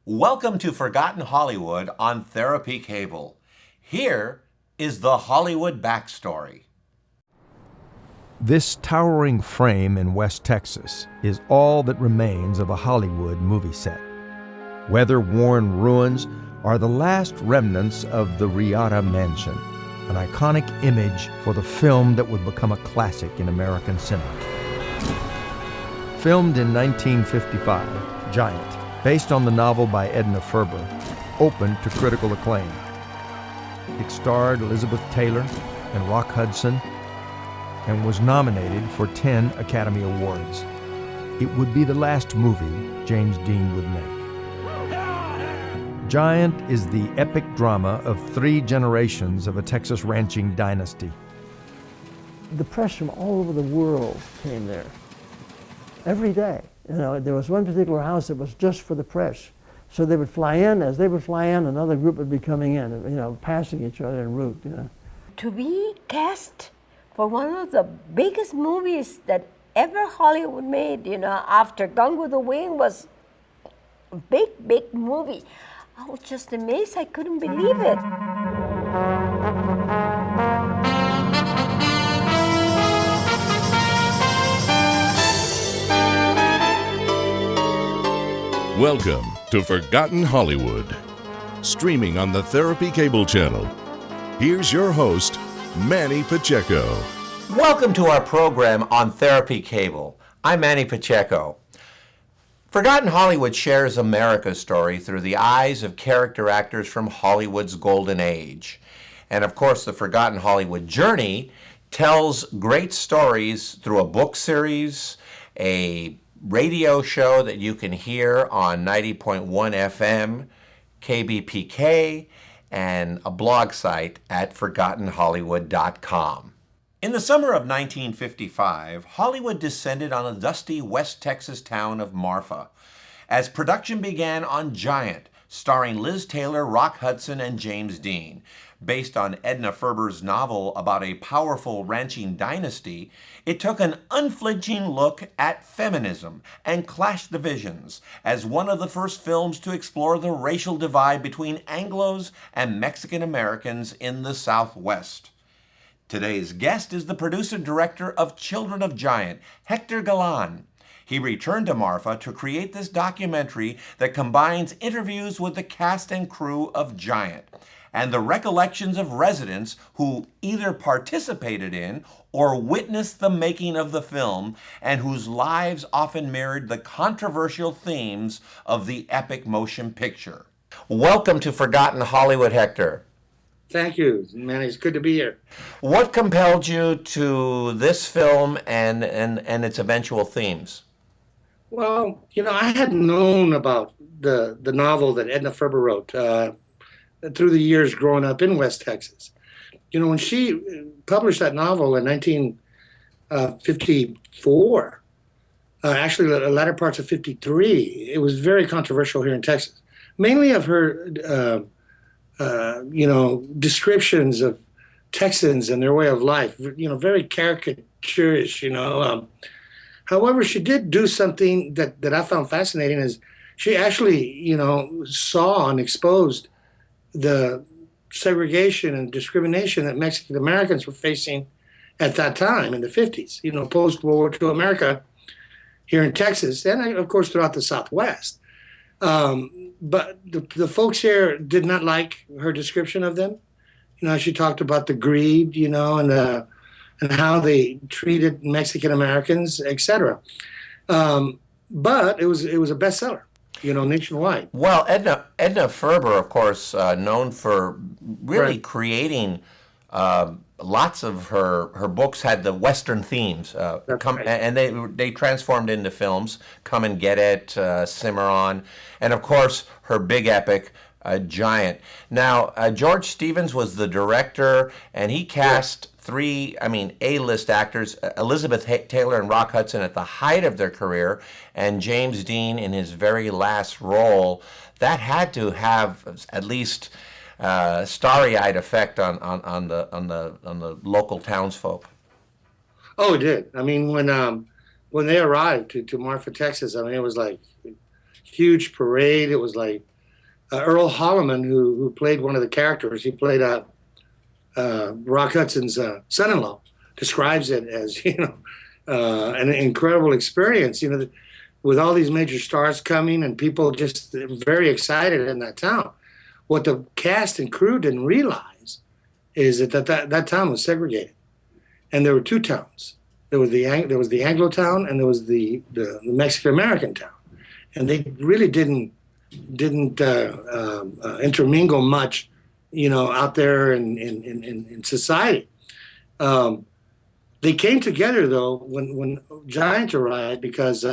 Welcome to Forgotten Hollywood on Therapy Cable. Here is the Hollywood backstory. This towering frame in West Texas is all that remains of a Hollywood movie set. Weather-worn ruins are the last remnants of the Riata Mansion, an iconic image for the film that would become a classic in American cinema. Filmed in 1955, Giant, based on the novel by Edna Ferber, opened to critical acclaim. It starred Elizabeth Taylor and Rock Hudson and was nominated for 10 Academy Awards. It would be the last movie James Dean would make. Giant is the epic drama of 3 generations of a Texas ranching dynasty. The press from all over the world came there every day. There was one particular house that was just for the press. So they would fly in. As they would fly in, another group would be coming in, passing each other en route. To be cast for one of the biggest movies that ever Hollywood made, after Gone with the Wind was a big movie. I was just amazed. I couldn't believe it. Welcome to Forgotten Hollywood, streaming on the Therapy Cable channel. Here's your host, Manny Pacheco. Welcome to our program on Therapy Cable. I'm Manny Pacheco. Forgotten Hollywood shares America's story through the eyes of character actors from Hollywood's golden age. And of course, the Forgotten Hollywood journey tells great stories through a book series, a radio show that you can hear on 90.1 FM, KBPK, and a blog site at ForgottenHollywood.com. In the summer of 1955, Hollywood descended on the dusty West Texas town of Murfa as production began on Giant, starring Liz Taylor, Rock Hudson, and James Dean. Based on Edna Ferber's novel about a powerful ranching dynasty, it took an unflinching look at feminism and class divisions as one of the first films to explore the racial divide between Anglos and Mexican Americans in the Southwest. Today's guest is the producer-director of Children of Giant, Hector Galan. He returned to Murfa to create this documentary that combines interviews with the cast and crew of Giant and the recollections of residents who either participated in or witnessed the making of the film and whose lives often mirrored the controversial themes of the epic motion picture. Welcome to Forgotten Hollywood, Hector. Thank you, man. It's good to be here. What compelled you to this film and its eventual themes? Well, I had known about the novel that Edna Ferber wrote through the years growing up in West Texas. When she published that novel in 1954, actually the latter parts of 53, it was very controversial here in Texas, mainly of her descriptions of Texans and their way of life, very caricaturish, However, she did do something that I found fascinating is she actually, saw and exposed the segregation and discrimination that Mexican Americans were facing at that time in the 50s, post-World War II America here in Texas and, of course, throughout the Southwest. But the folks here did not like her description of them. She talked about the greed, and how they treated Mexican Americans, etc. But it was a bestseller, nationwide. Well, Edna Ferber, of course, known for really creating lots of her books had the Western themes, and they transformed into films. Come and Get It, Cimarron, and of course her big epic, Giant. Now, George Stevens was the director, and he cast 3, A-list actors, Elizabeth Taylor and Rock Hudson at the height of their career, and James Dean in his very last role. That had to have at least starry-eyed effect on the local townsfolk. Oh, it did. When they arrived to Murfa, Texas, it was like huge parade. It was like Earl Holliman, who played one of the characters, he played Rock Hudson's son-in-law, describes it as, an incredible experience, with all these major stars coming and people just very excited in that town. What the cast and crew didn't realize is that town was segregated, and there were two towns. There was the Anglo town, and there was the Mexican American town, and they really didn't intermingle much, out there in society. They came together though when Giant arrived, because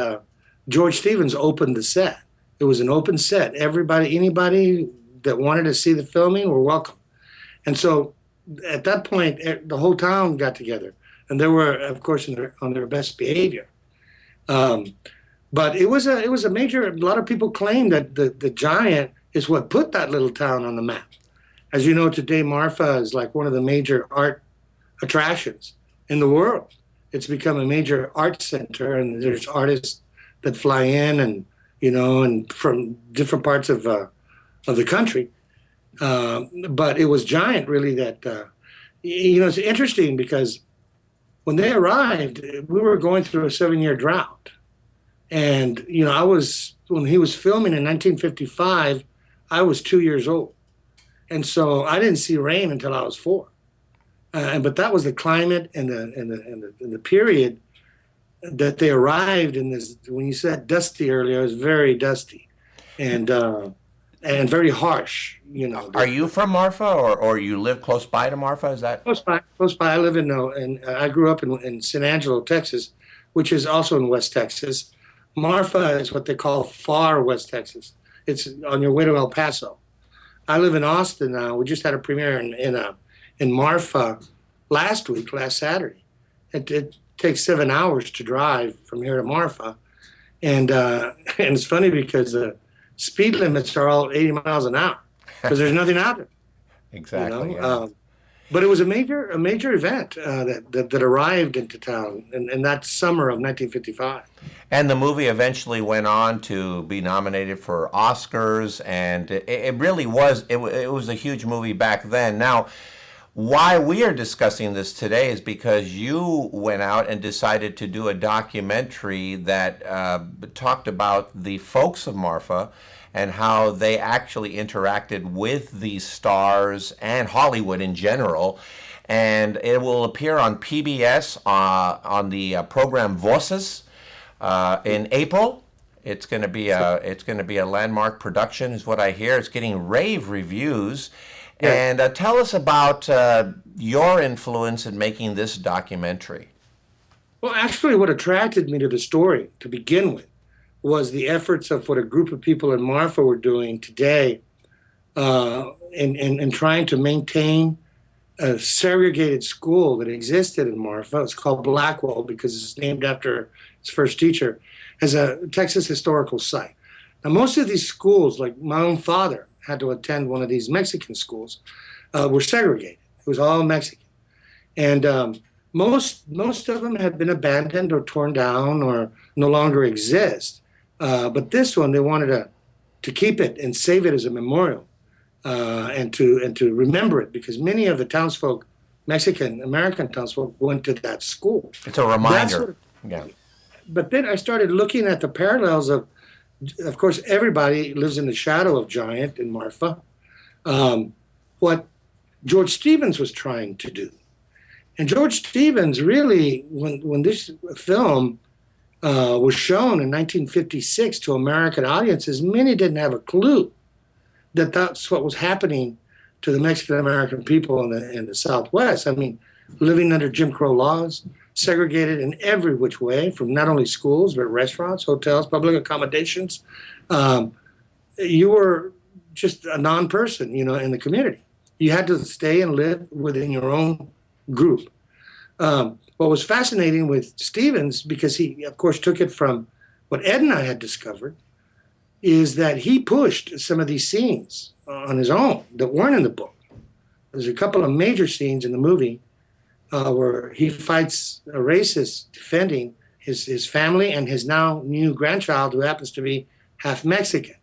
George Stevens opened the set. It was an open set. Anybody that wanted to see the filming were welcome. And so at that point, the whole town got together, and they were, of course, on their best behavior. But it was a major. A lot of people claim that the Giant is what put that little town on the map. As you know, today Marfa is like one of the major art attractions in the world. It's become a major art center, and there's artists that fly in, and from different parts of the country. But it was Giant really that. It's interesting because when they arrived, we were going through a 7-year drought. And, when he was filming in 1955, I was 2 years old. And so I didn't see rain until I was 4. But that was the climate and the period that they arrived in. This, when you said dusty earlier, it was very dusty and very harsh, Are you from Marfa, or you live close by to Marfa? Is that close by? Close by. I live I grew up in San Angelo, Texas, which is also in West Texas. Marfa is what they call far West Texas. It's on your way to El Paso. I live in Austin now. We just had a premiere in Marfa last Saturday. It takes 7 hours to drive from here to Marfa, and it's funny because the speed limits are all 80 miles an hour because there's nothing out there. Exactly. Yeah. But it was a major event that arrived into town in that summer of 1955. And the movie eventually went on to be nominated for Oscars, and it really was, it was a huge movie back then. Now, why we are discussing this today is because you went out and decided to do a documentary that talked about the folks of Marfa and how they actually interacted with these stars and Hollywood in general. And it will appear on PBS on the program Voces in April. It's going to be a landmark production, is what I hear. It's getting rave reviews. Yeah. And tell us about your influence in making this documentary. Well, actually, what attracted me to the story to begin with was the efforts of what a group of people in Marfa were doing today in trying to maintain a segregated school that existed in Marfa. It's called Blackwell because it's named after its first teacher, as a Texas historical site. Now, most of these schools, like my own father had to attend one of these Mexican schools, were segregated. It was all Mexican. And most of them had been abandoned or torn down or no longer exist. But this one, they wanted to keep it and save it as a memorial, and to remember it, because many of the townsfolk, Mexican American townsfolk, went to that school. It's a reminder. Yeah. But then I started looking at the parallels of course, everybody lives in the shadow of Giant in Marfa. What George Stevens was trying to do, and George Stevens really, when this film was shown in 1956 to American audiences, many didn't have a clue that that's what was happening to the Mexican American people in the Southwest. I mean, living under Jim Crow laws, segregated in every which way, from not only schools, but restaurants, hotels, public accommodations. You were just a non-person, in the community. You had to stay and live within your own group. What was fascinating with Stevens, because he, of course, took it from what Edna had discovered, is that he pushed some of these scenes on his own that weren't in the book. There's a couple of major scenes in the movie where he fights a racist defending his family and his now new grandchild, who happens to be half Mexican.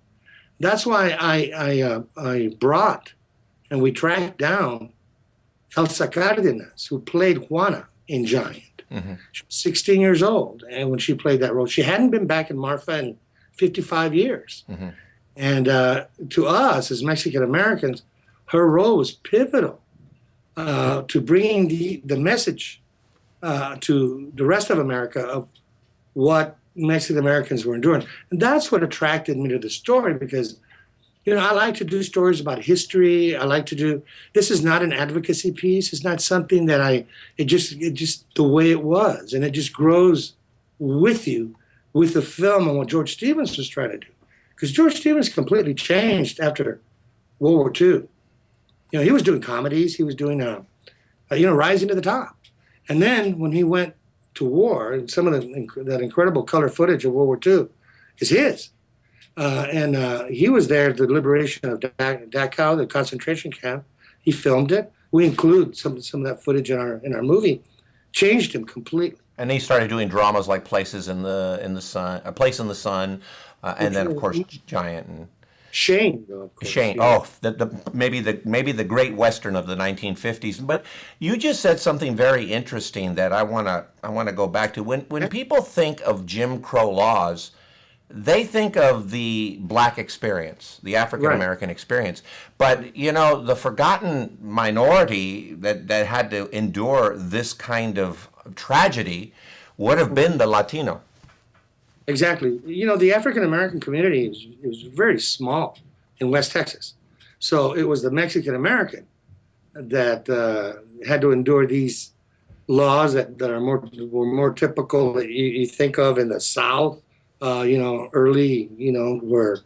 That's why I brought and we tracked down Elsa Cardenas, who played Juana in Giant. She was 16 years old, and when she played that role, she hadn't been back in Murfa in 55 years. And to us as Mexican Americans, her role was pivotal to bringing the message to the rest of America of what Mexican Americans were enduring. And that's what attracted me to the story, because I like to do stories about history. I like to do, this is not an advocacy piece. It's not something that it just the way it was. And it just grows with you, with the film and what George Stevens was trying to do. Because George Stevens completely changed after World War II. He was doing comedies. He was doing, Rising to the Top. And then when he went to war, and some of that incredible color footage of World War II is his. And he was there at the liberation of Dachau, the concentration camp. He filmed it. We include some of that footage in our movie. Changed him completely. And he started doing dramas like Places in the Sun, A Place in the Sun, and then of course Giant and Shane. Of course, Shane. Yeah. Maybe the great Western of the 1950s. But you just said something very interesting that I wanna go back to. When people think of Jim Crow laws, they think of the black experience, the African American experience. But the forgotten minority that had to endure this kind of tragedy would have been the Latino. Exactly. The African American community is very small in West Texas. So it was the Mexican American that had to endure these laws that were more typical that you think of in the South. Early, where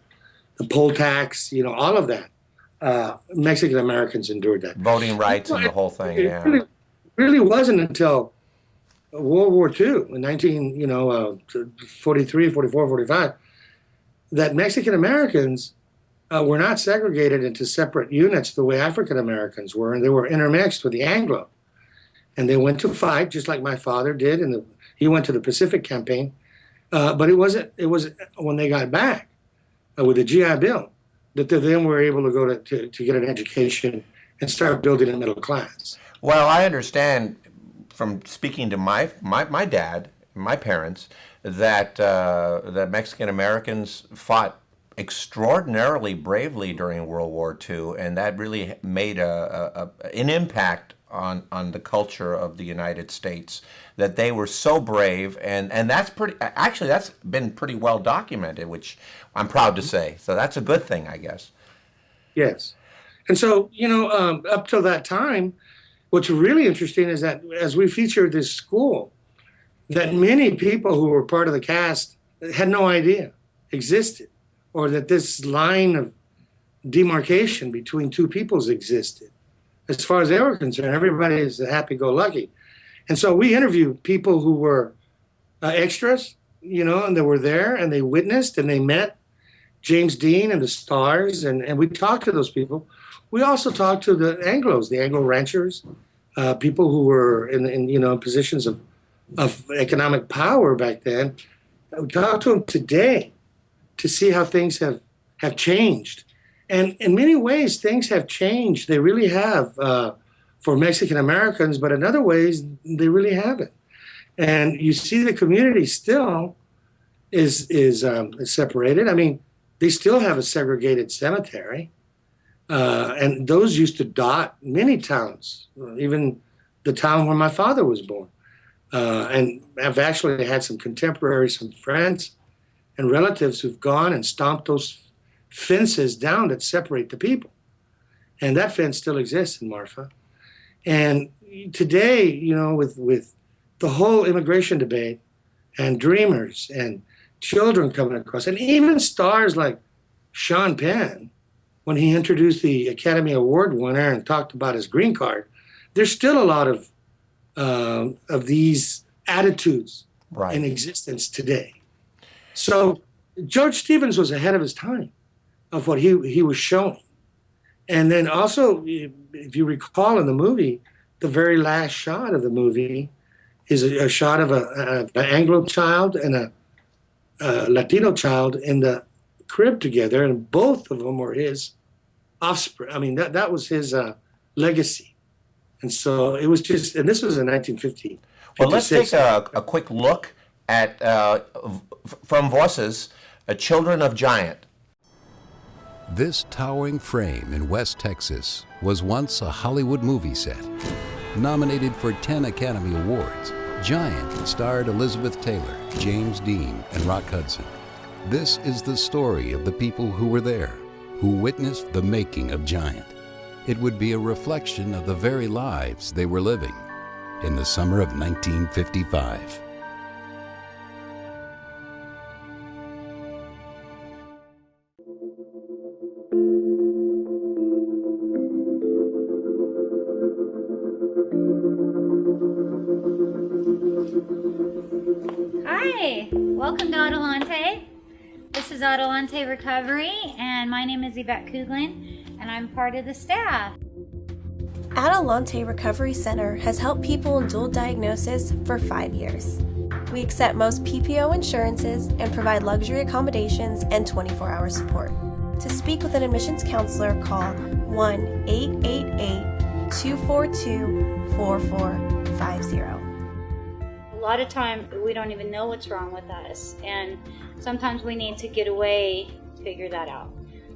the poll tax, all of that. Mexican Americans endured that. Voting rights and the whole thing, It really wasn't until World War II in 1943, 44, 45, that Mexican Americans were not segregated into separate units the way African Americans were, and they were intermixed with the Anglo. And they went to fight, just like my father did, and he went to the Pacific Campaign. But it was when they got back with the GI Bill that they then were able to go to get an education and start building a middle class. Well, I understand from speaking to my dad, my parents, that Mexican Americans fought extraordinarily bravely during World War II, and that really made an impact on the culture of the United States, that they were so brave, and that's that's been pretty well documented, which I'm proud to say. So that's a good thing, I guess. Yes. And so, up till that time, what's really interesting is that as we featured this school, that many people who were part of the cast had no idea existed, or that this line of demarcation between two peoples existed. As far as they were concerned, everybody is happy-go-lucky. And so we interviewed people who were extras, and they were there, and they witnessed, and they met James Dean and the stars, and we talked to those people. We also talked to the Anglos, the Anglo ranchers, people who were in positions of economic power back then. We talked to them today to see how things have changed. And in many ways, things have changed. They really have for Mexican Americans, but in other ways, they really haven't. And you see the community still is separated. I mean, they still have a segregated cemetery. And those used to dot many towns, even the town where my father was born. And I've actually had some contemporaries, some friends and relatives who've gone and stomped those fences down that separate the people. And that fence still exists in Murfa. And today, with the whole immigration debate and dreamers and children coming across, and even stars like Sean Penn, when he introduced the Academy Award winner and talked about his green card, there's still a lot of these attitudes in existence today. So George Stevens was ahead of his time of what he was showing. And then also, if you recall in the movie, the very last shot of the movie is a shot of an Anglo child and a Latino child in the crib together, and both of them were his offspring. I mean, that was his legacy. And so it was just, and this was in 1950. Well, let's take a quick look at, from Voces, Children of Giant. This towering frame in West Texas was once a Hollywood movie set. Nominated for 10 Academy Awards, Giant starred Elizabeth Taylor, James Dean, and Rock Hudson. This is the story of the people who were there, who witnessed the making of Giant. It would be a reflection of the very lives they were living in the summer of 1955. Hi, welcome to Adelante. This is Adelante Recovery, and my name is Yvette Kuglin, and I'm part of the staff. Adelante Recovery Center has helped people in dual diagnosis for 5 years. We accept most PPO insurances and provide luxury accommodations and 24-hour support. To speak with an admissions counselor, call 1-888-242-4450. A lot of time we don't even know what's wrong with us, and sometimes we need to get away to figure that out.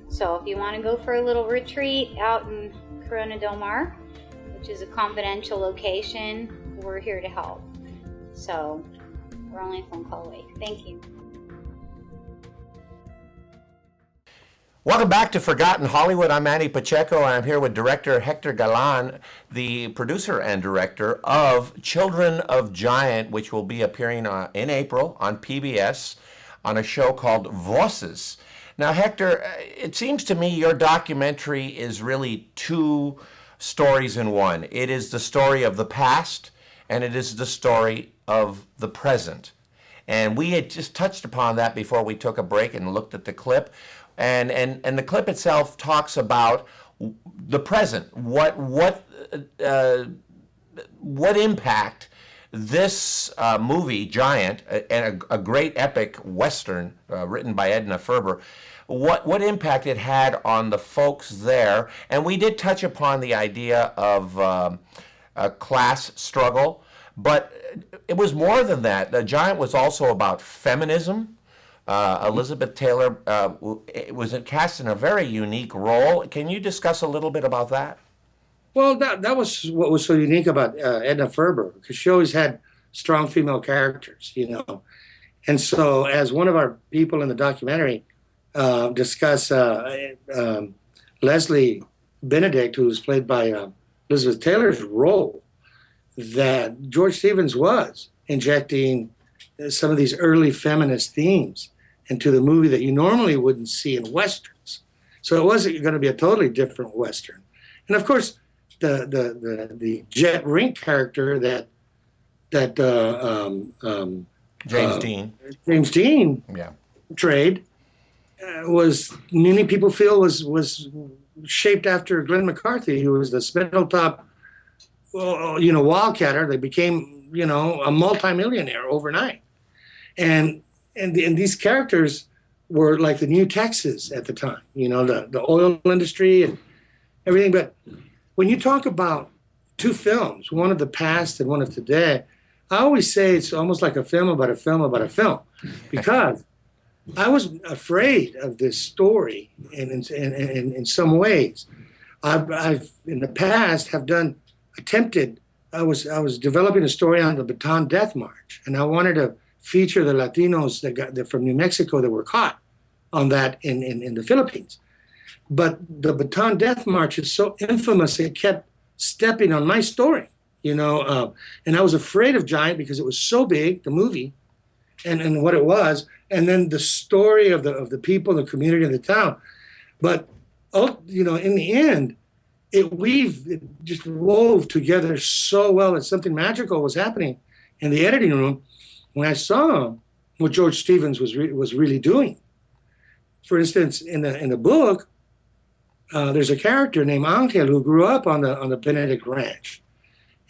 So if you want to go for a little retreat out in Corona Del Mar, which is a confidential location, we're here to help. So we're only a phone call away. Thank you. Welcome back to Forgotten Hollywood. I'm Manny Pacheco, and I'm here with director Hector Galan, the producer and director of Children of Giant, which will be appearing in April on PBS on a show called Voces. Now, Hector, it seems to me your documentary is really two stories in one. It is the story of the past, and it is the story of the present. And we had just touched upon that before we took a break and looked at the clip. And the clip itself talks about the present. What impact this movie, Giant, and a great epic Western written by Edna Ferber, what impact it had on the folks there. And we did touch upon the idea of a class struggle, but it was more than that. The Giant was also about feminism. Elizabeth Taylor was cast in a very unique role. Can you discuss a little bit about that? Well, that was what was so unique about Edna Ferber, because she always had strong female characters, you know. And so as one of our people in the documentary discuss Leslie Benedict, who was played by Elizabeth Taylor's role, that George Stevens was injecting some of these early feminist themes into the movie that you normally wouldn't see in Westerns. So it wasn't going to be a totally different Western. And of course, the Jet Rink character that James Dean portrayed was, many people feel was shaped after Glenn McCarthy, who was the Spindletop, wildcatter that became, a multimillionaire overnight. And these characters were like the new Texas at the time, the oil industry and everything. But when you talk about two films, one of the past and one of today, I always say it's almost like a film about a film about a film, because I was afraid of this story in some ways. I've in the past I was developing a story on the Bataan Death March, and I wanted to feature the Latinos that from New Mexico that were caught on that in the Philippines. But the Bataan Death March is so infamous, it kept stepping on my story, and I was afraid of Giant because it was so big, the movie, and what it was, and then the story of the people, the community, of the town. But in the end, it just wove together so well that something magical was happening in the editing room when I saw what George Stevens was really doing. For instance, in the book, there's a character named Angel who grew up on the Benedict Ranch,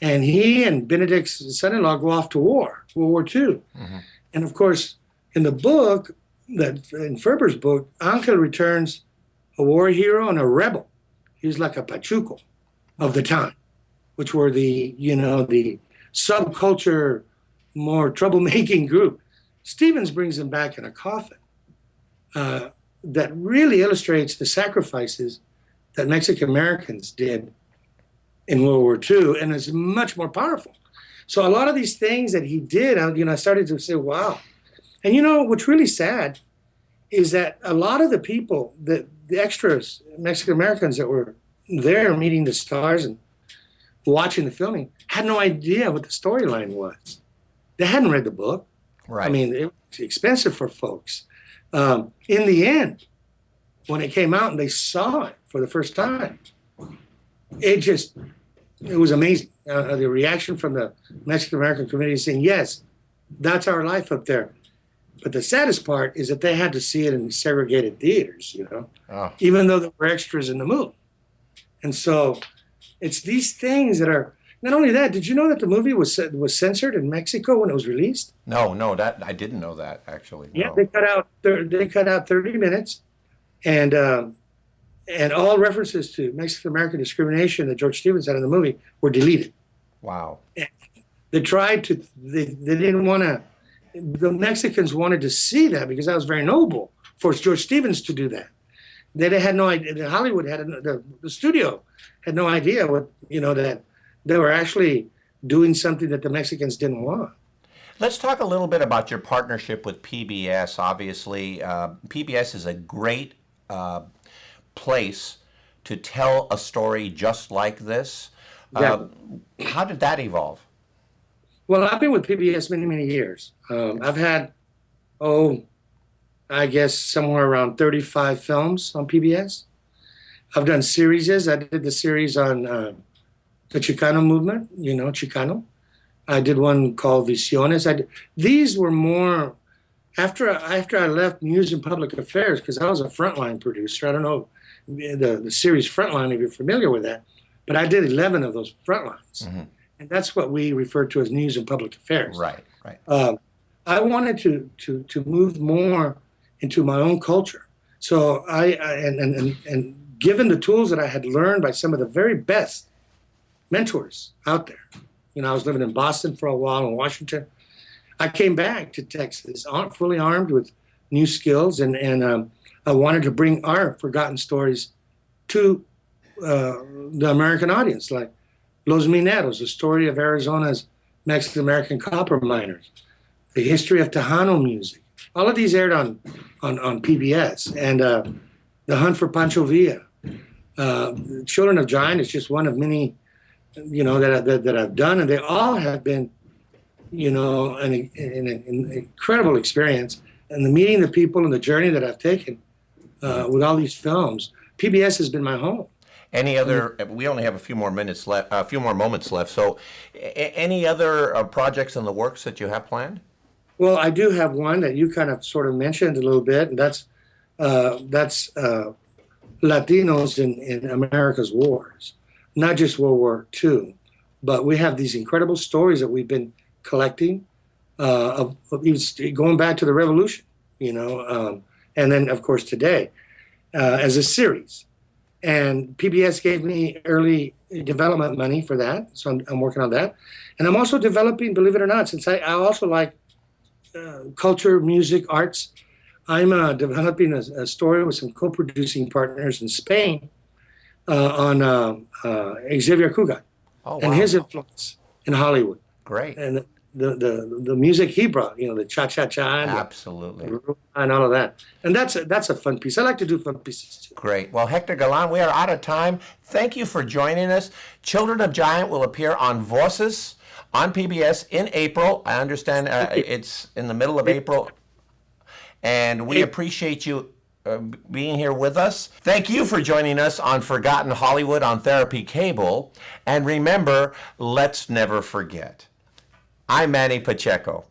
and he and Benedict's son-in-law go off to World War II. Mm-hmm. And of course, in the book, that in Ferber's book, Angel returns a war hero and a rebel. He was like a Pachuco of the time, which were the, the subculture, more troublemaking group. Stevens brings him back in a coffin that really illustrates the sacrifices that Mexican Americans did in World War II, and is much more powerful. So a lot of these things that he did, I started to say, wow. And what's really sad is that a lot of the people, the extras, Mexican Americans that were there meeting the stars and watching the filming, had no idea what the storyline was. They hadn't read the book. Right. I mean, it was expensive for folks. In the end, when it came out and they saw it for the first time, it was amazing. The reaction from the Mexican American community saying, yes, that's our life up there. But the saddest part is that they had to see it in segregated theaters, even though there were extras in the movie. And so it's these things that are, not only that, did you know that the movie was censored in Mexico when it was released? No, that I didn't know that, actually. Yeah, No. they cut out 30 minutes, and all references to Mexican American discrimination that George Stevens had in the movie were deleted. Wow. They didn't want to, the Mexicans wanted to see that because that was very noble for George Stevens to do that. They had no idea, Hollywood had, the studio had no idea that they were actually doing something that the Mexicans didn't want. Let's talk a little bit about your partnership with PBS. Obviously, PBS is a great place to tell a story just like this. Yeah. How did that evolve? Well, I've been with PBS many, many years. I've had, I guess somewhere around 35 films on PBS. I've done series. I did the series on the Chicano movement, Chicano. I did one called Visiones. These were more after I left News and Public Affairs, because I was a frontline producer. I don't know the series Frontline, if you're familiar with that, but I did 11 of those frontlines. Mm-hmm. And that's what we refer to as News and Public Affairs. Right. I wanted to move more into my own culture. So and given the tools that I had learned by some of the very best mentors out there, I was living in Boston for a while, in Washington. I came back to Texas, fully armed with new skills, and I wanted to bring our forgotten stories to the American audience, like Los Mineros, the story of Arizona's Mexican-American copper miners, the history of Tejano music. All of these aired on PBS, and The Hunt for Pancho Villa. Children of Giant is just one of many, that I've done, and they all have been, an incredible experience. And the meeting the people and the journey that I've taken with all these films, PBS has been my home. Any other? We only have a few more moments left. So, any other projects in the works that you have planned? Well, I do have one that you kind of sort of mentioned a little bit, and that's Latinos in America's wars, not just World War II, but we have these incredible stories that we've been collecting of going back to the Revolution, and then of course today as a series. And PBS gave me early development money for that, so I'm working on that. And I'm also developing, believe it or not, since I also like culture, music, arts, I'm developing a story with some co-producing partners in Spain on Xavier Cugat and his influence in Hollywood. Great. And the music he brought, the cha-cha-cha and all of that. And that's a fun piece. I like to do fun pieces too. Great. Well, Hector Galan, we are out of time. Thank you for joining us. Children of Giant will appear on Voces on PBS in April. I understand it's in the middle of April. And we appreciate you being here with us. Thank you for joining us on Forgotten Hollywood on Therapy Cable. And remember, let's never forget. I'm Manny Pacheco.